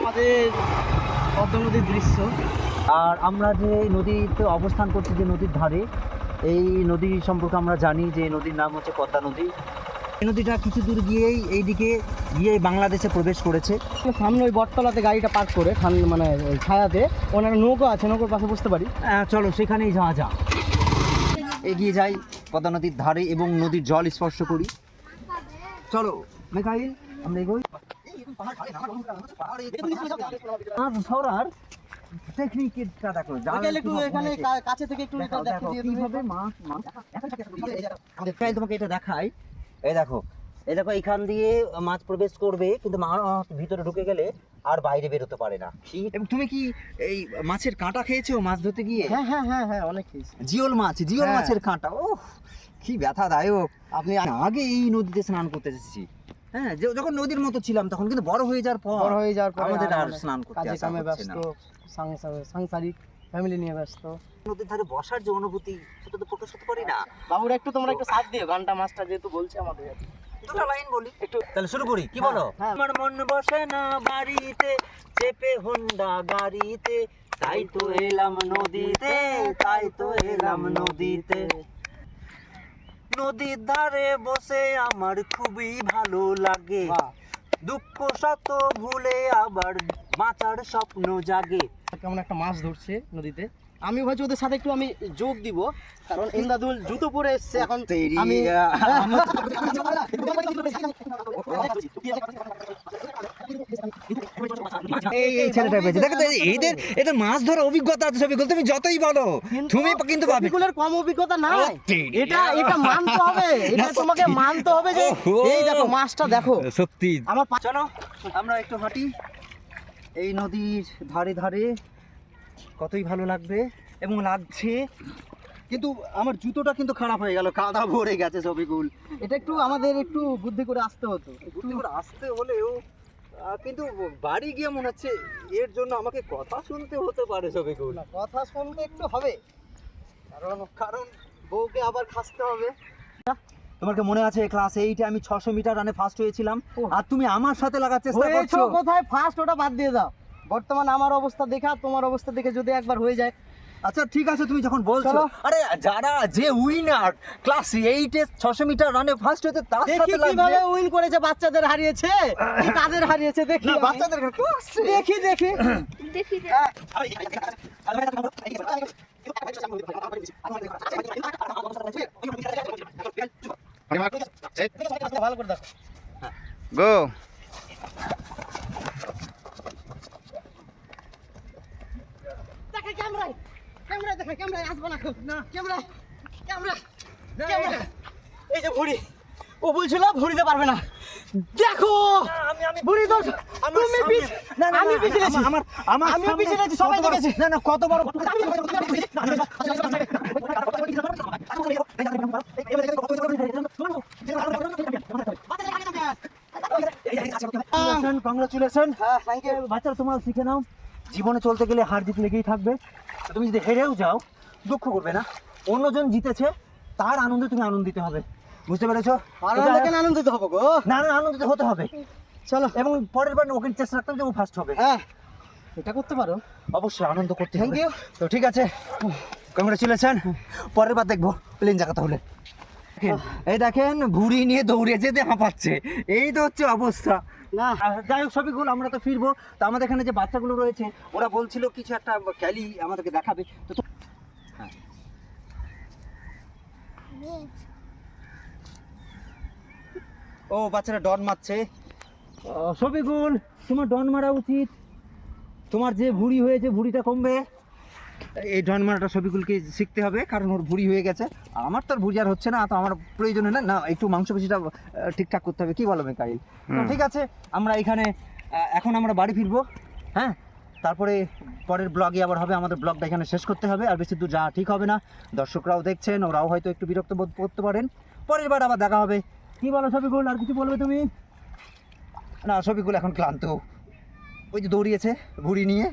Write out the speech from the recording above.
আমাদের পদ্মা নদীর দৃশ্য। আর আমরা যে নদীতে অবস্থান করছি, যে নদীর ধারে, এই নদী সম্পর্কে আমরা জানি যে নদীর নাম হচ্ছে পদ্মা নদী। এই নদীটা কিছু দূর গিয়েই এইদিকে গিয়ে বাংলাদেশে প্রবেশ করেছে। সামনে ওই বটতলাতে গাড়িটা পার্ক করে মানে ওই ছায়াতে ওনারা নৌকো আছে, নৌকোর পাশে বসতে পারি। চলো সেখানেই যাওয়া যাক। এগিয়ে যাই পদ্মা নদীর ধারে এবং নদীর জল স্পর্শ করি। চলো মেকাইল, আমরা এগোই। সরার টেকনিকটা দেখো, একটু এখানে কাছে থেকে একটু এটা দেখিয়ে দিয়ে কিভাবে মাছ তোমাকে এটা দেখাই। এই দেখো এখান দিয়ে মাছ প্রবেশ করবে, কিন্তু মাছ ভিতরে ঢুকে গেলে আর বাইরে বেরোতে পারে না। এবং তুমি কি এই মাছের কাঁটা খেয়েছো মাছ ধরতে গিয়ে? হ্যাঁ হ্যাঁ হ্যাঁ হ্যাঁ, অনেক খেয়েছি। জিওল মাছের কাঁটা, ও কি ব্যথাদায়ক। আপনি আগে এই নদীতে স্নান করতে এসেছি, হ্যাঁ, যখন নদীর মতো ছিলাম তখন, কিন্তু বড় হয়ে যাওয়ার পর আমাদের আর স্নান করতে আসা হচ্ছে না। সাংসারিক ফ্যামিলি নিয়ে ব্যস্ত। নদীর ধারে বসার যে অনুভূতি, সেটা তো প্রকাশ করতে পারি না। বাবুরা একটু তোমরা একটু সাথ দিও, গানটা মাস্টার যেহেতু বলছে আমাদের, দুটো লাইন বলি একটু, তাহলে শুরু করি। কি বলো? আমার মন বসে না বাড়িতে, চেপে হোন্ডা গাড়িতে, তাই তো এলাম নদীতে, তাই তো এলাম নদীতে। নদীর ধারে বসে আমার খুবই ভালো লাগে, দুঃখ শত ভুলে আবার বাঁচার স্বপ্ন জাগে। কেমন একটা মাছ ধরছে নদীতে, আমি ভাবছি ওদের সাথে একটু আমি যোগ দিব, কারণ ইন্দাদুল জুতো পরে এসছে এখন। আমি এই ছেলেটা পেয়েছে, দেখো এদের মাছ ধরার অভিজ্ঞতা আছে। সবিকুল তুমি যতই বলো, তুমি কিন্তু সবিকুলের কম অভিজ্ঞতা নাই, এটা মানতে হবে, এটা তোমাকে মানতে হবে যে এই দেখো মাছটা দেখো সত্যি। আমার চলো আমরা একটু হাঁটি এই নদীর ধারে ধারে, কতই ভালো লাগবে এবং লাগছে। কিন্তু আমার জুতোটা কিন্তু খারাপ হয়ে গেল, কাদা ভরে গেছে সবিকুল। এটা একটু আমাদের একটু বুদ্ধি করে আসতে হতো, বুদ্ধি করে আসতে হলেও কিন্তু বাড়ি গিয়ে মনে হচ্ছে এর জন্য আমাকে কথা শুনতে হতে পারে সবিকুল। কথা শুনতে একটু হবে, কারণ বউকে আবার খাসতে হবে। তোমার কি মনে আছে ক্লাস 8-এ আমি 600 মিটার রানে ফার্স্ট হয়েছিলাম, আর তুমি আমার সাথে লাগার চেষ্টা করছো? কোথায় ফার্স্ট, ওটা বাদ দিয়ে দাও। বর্তমান আমার অবস্থা দেখা তোমার অবস্থা দেখে যদি একবার হয়ে যায়। আচ্ছা ঠিক আছে, তুমি যখন বলছো, আরে যারা যে উইনার ক্লাস 8-এ 600 মিটার রানে ফার্স্ট হয়েছে তার সাথে লাগবে। কিভাবে উইন করেছে, বাচ্চাদের হারিয়েছে, কাদের হারিয়েছে দেখি। বাচ্চাদের দেখি দেখি দেখি ভালো করে দেখো। গো দেখে ক্যামেরায়, ক্যামেরায় দেখে, ক্যামেরায় আসবো না ক্যামেরা ক্যামেরা ক্যামেরা। এই যে ভুড়ি, ও বলছিল ভুড়িতে পারবে না, দেখো আমি ভুড়ি দোষ, তুমি পিছ, আমি পিছিয়েছি, আমি পিছিয়েছি, সবাই দেখেছে। না কত বড় কংগ্রাচুলেশন। Thank you. বাচ্চারা তোমরা শিখে নাও, জীবনে চলতে গেলে হার জিত লেগেই থাকবে। তুমি যদি হেরেও যাও দুঃখ করবে না, অন্যজন জিতেছে তার আনন্দে তুমি আনন্দিত হবে, বুঝতে পেরেছো? আনন্দিত হবো গো, না আনন্দিত হতে হবে। চলো, এবং পরের বার ওকে চেষ্টা রাখতে হবে যে ও ফার্স্ট হবে। হ্যাঁ এটা করতে পারো, অবশ্যই আনন্দ করতে হবে। Thank you. তো ঠিক আছে, কংগ্রাচুলেশন। পরের বার দেখবো প্লেন জায়গাতে হলে। এই দেখেন ভুড়ি নিয়ে দৌড়ে যেতে হাঁপাচ্ছে, এই তো হচ্ছে অবস্থা। না যাই হোক সবিকুল, আমরা তো ফিরবো। তো আমাদের এখানে যে বাচ্চাগুলো রয়েছে ওরা বলছিল কিছু একটা খেলি আমাদেরকে দেখাবে। তো হ্যাঁ, ও বাচ্চারা ডন মারছে। সবিকুল তোমার ডন মারা উচিত, তোমার যে ভুড়ি হয়েছে ভুড়িটা কমবে। এই ডন মারাটা সবিকুলকে শিখতে হবে, কারণ ওর ভুড়ি হয়ে গেছে। আমার তো আর ভুড়ি আর হচ্ছে না, তো আমার প্রয়োজন হয় না, একটু মাংসপেশিটা ঠিকঠাক করতে হবে। কি বলো মেকাইল? তো ঠিক আছে, আমরা এখানে এখন আমরা বাড়ি ফিরবো। হ্যাঁ, তারপরে পরের ব্লগে আবার হবে। আমাদের ব্লগটা এখানে শেষ করতে হবে, আর বেশি দূর যাওয়া ঠিক হবে না। দর্শকরাও দেখছেন, ওরাও হয়তো একটু বিরক্ত বোধ করতে পারেন। পরের বার আবার দেখা হবে। কি বলো সবিকুল, আর কিছু বলবে তুমি? না সবিকুল এখন ক্লান্ত, ওই যে দৌড়িয়েছে ভুড়ি নিয়ে।